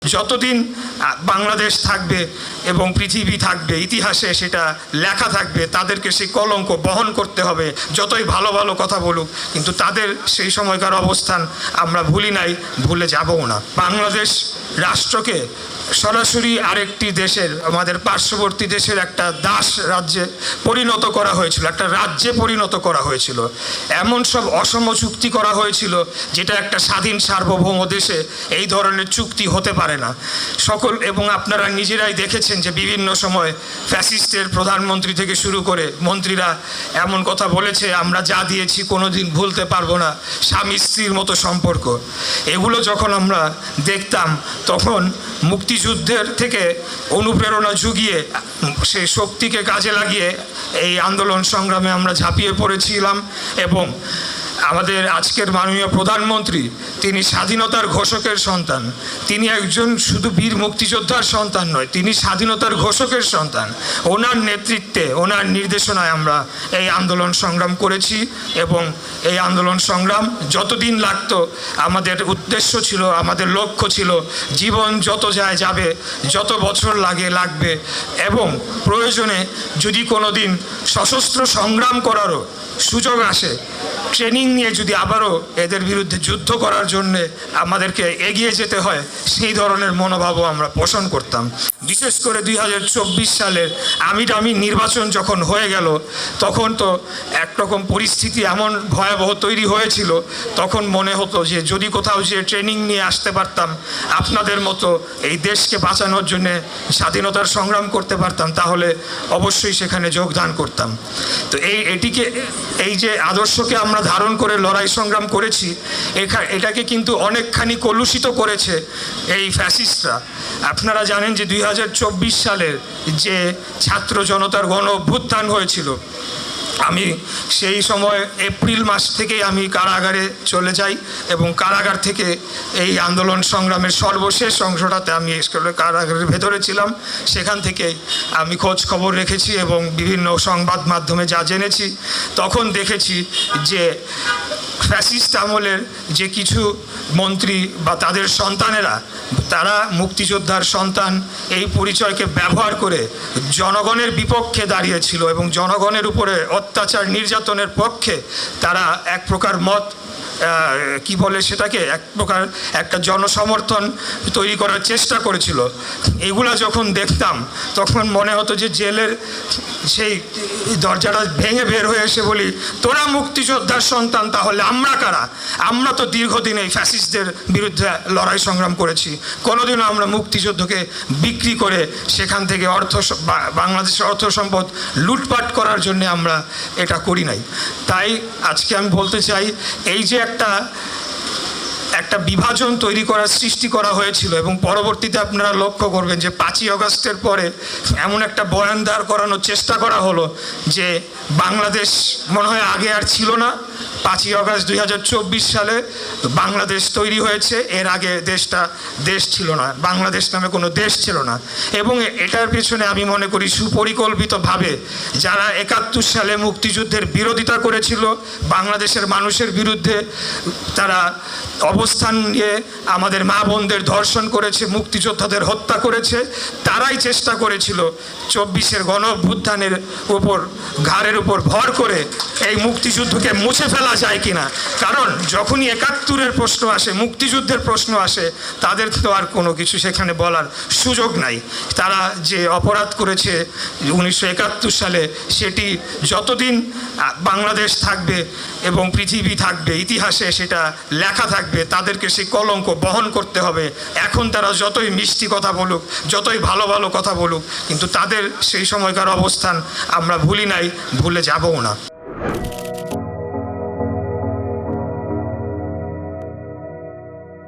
যতদিন বাংলাদেশ থাকবে এবং পৃথিবী থাকবে, ইতিহাসে সেটা লেখা থাকবে, তাদেরকে সেই কলঙ্ক বহন করতে হবে। যতই ভালো ভালো কথা বলুক, কিন্তু তাদের সেই সময়কার অবস্থান আমরা ভুলি নাই, ভুলে যাবও না। বাংলাদেশ রাষ্ট্রকে সরাসরি আরেকটি দেশের, আমাদের পার্শ্ববর্তী দেশের একটা দাস রাজ্যে পরিণত করা হয়েছিল, একটা রাজ্যে পরিণত করা হয়েছিল। এমন সব অসম চুক্তি করা হয়েছিল যেটা একটা স্বাধীন সার্বভৌম দেশে এই ধরনের চুক্তি হতে পারে না। এবং আপনারা নিজেরাই দেখেছেন যে বিভিন্ন সময় ফ্যাসিস্টের প্রধানমন্ত্রী থেকে শুরু করে মন্ত্রীরা এমন কথা বলেছে, আমরা যা দিয়েছি কোনোদিন ভুলতে পারবো না, স্বামী স্ত্রীর মতো সম্পর্ক। এগুলো যখন আমরা দেখতাম তখন মুক্তিযুদ্ধের থেকে অনুপ্রেরণা জুগিয়ে সেই শক্তিকে কাজে লাগিয়ে এই আন্দোলন সংগ্রামে আমরা ঝাঁপিয়ে পড়েছিলাম। এবং আমাদের আজকের মাননীয় প্রধানমন্ত্রী, তিনি স্বাধীনতার ঘোষকের সন্তান। তিনি একজন শুধু বীর মুক্তিযোদ্ধার সন্তান নয়, তিনি স্বাধীনতার ঘোষকের সন্তান। ওনার নেতৃত্বে, ওনার নির্দেশনায় আমরা এই আন্দোলন সংগ্রাম করেছি। এবং এই আন্দোলন সংগ্রাম যতদিন লাগতো, আমাদের উদ্দেশ্য ছিল, আমাদের লক্ষ্য ছিল, জীবন যত যায় যাবে, যত বছর লাগবে, এবং প্রয়োজনে যদি কোনো দিন সশস্ত্র সংগ্রাম করারও সুযোগ আসে, ট্রেনিং নিয়ে যদি আবারও এদের বিরুদ্ধে যুদ্ধ করার জন্যে আমাদেরকে এগিয়ে যেতে হয়, সেই ধরনের মনোভাবও আমরা পোষণ করতাম। বিশেষ করে 2024 সালের আমির নির্বাচন যখন হয়ে গেল, তখন তো একরকম পরিস্থিতি এমন ভয়াবহ তৈরি হয়েছিল, তখন মনে হতো যে যদি কোথাও যে ট্রেনিং নিয়ে আসতে পারতাম, আপনাদের মতো এই দেশকে বাঁচানোর জন্যে স্বাধীনতার সংগ্রাম করতে পারতাম, তাহলে অবশ্যই সেখানে যোগদান করতাম। তো এই যে আদর্শকে আমরা ধারণ করে লড়াই সংগ্রাম করেছি, এটাকে কিন্তু অনেকখানি কলুষিত করেছে এই ফ্যাসিস্টরা। আপনারা জানেন যে 2024 সালের যে ছাত্র জনতার গণ অভ্যুত্থান হয়েছিল, আমি সেই সময় এপ্রিল মাস থেকেই আমি কারাগারে চলে যাই, এবং কারাগার থেকে এই আন্দোলন সংগ্রামের সর্বশেষ অংশটাতে আমি কারাগারের ভেতরে ছিলাম। সেখান থেকেই আমি খোঁজ খবর রেখেছি এবং বিভিন্ন সংবাদ মাধ্যমে যা জেনেছি, তখন দেখেছি যে ফ্যাসিস্ট আমলের যে কিছু মন্ত্রী বা তাদের সন্তানেরা, তারা মুক্তিযোদ্ধার সন্তান এই পরিচয়কে ব্যবহার করে জনগণের বিপক্ষে দাঁড়িয়েছিল এবং জনগণের উপরে অত্যাচার নির্যাতনের পক্ষে তারা এক প্রকার মত কি বলে সেটাকে, এক প্রকার একটা জনসমর্থন তৈরি করার চেষ্টা করেছিল। এগুলা যখন দেখতাম তখন মনে হতো যে জেলের সেই দরজাটা ভেঙে বের হয়ে এসে বলি, তোরা মুক্তিযোদ্ধার সন্তান, তাহলে আমরা কারা? আমরা তো দীর্ঘদিন এই ফ্যাসিস্টদের বিরুদ্ধে লড়াই সংগ্রাম করেছি, কোনোদিনও আমরা মুক্তিযুদ্ধকে বিক্রি করে সেখান থেকে বাংলাদেশের অর্থ সম্পদ লুটপাট করার জন্য আমরা এটা করি নাই। তাই আজকে আমি বলতে চাই, এই যে একটা বিভাজন তৈরি সৃষ্টি করা হয়েছিল, এবং পরবর্তীতে আপনারা লক্ষ্য করবেন যে 5ই আগস্টের পরে এমন একটা বয়ান দাঁড় করানোর চেষ্টা করা হলো যে বাংলাদেশ মনে হয় আগে আর ছিল না। 5ই আগস্ট 2024 সালে বাংলাদেশ তৈরি হয়েছে, এর আগে দেশ ছিল না, বাংলাদেশ নামে কোনো দেশ ছিল না। এবং এটার পেছনে আমি মনে করি সুপরিকল্পিতভাবে যারা 71 সালে মুক্তিযুদ্ধের বিরোধিতা করেছিল, বাংলাদেশের মানুষের বিরুদ্ধে তারা অবস্থান নিয়ে আমাদের মা বোনদের ধর্ষণ করেছে, মুক্তিযোদ্ধাদের হত্যা করেছে, তারাই চেষ্টা করেছিল 24-এর গণ অভ্যুত্থানের ঘাড়ের উপর ভর করে এই মুক্তিযুদ্ধকে মুছে ফেলা যায় কিনা। কারণ যখনই 71-এর প্রশ্ন আসে, মুক্তিযুদ্ধের প্রশ্ন আসে, তাদের তো আর কোনো কিছু সেখানে বলার সুযোগ নাই। তারা যে অপরাধ করেছে 1971 সালে, সেটি যতদিন বাংলাদেশ থাকবে এবং পৃথিবী থাকবে, ইতিহাসে সেটা লেখা থাকবে, তাদেরকে সেই কলঙ্ক বহন করতে হবে। এখন তারা যতই মিষ্টি কথা বলুক, যতই ভালো ভালো কথা বলুক, কিন্তু তাদের সেই সময়কার অবস্থান আমরা ভুলি নাই, ভুলে যাবও না।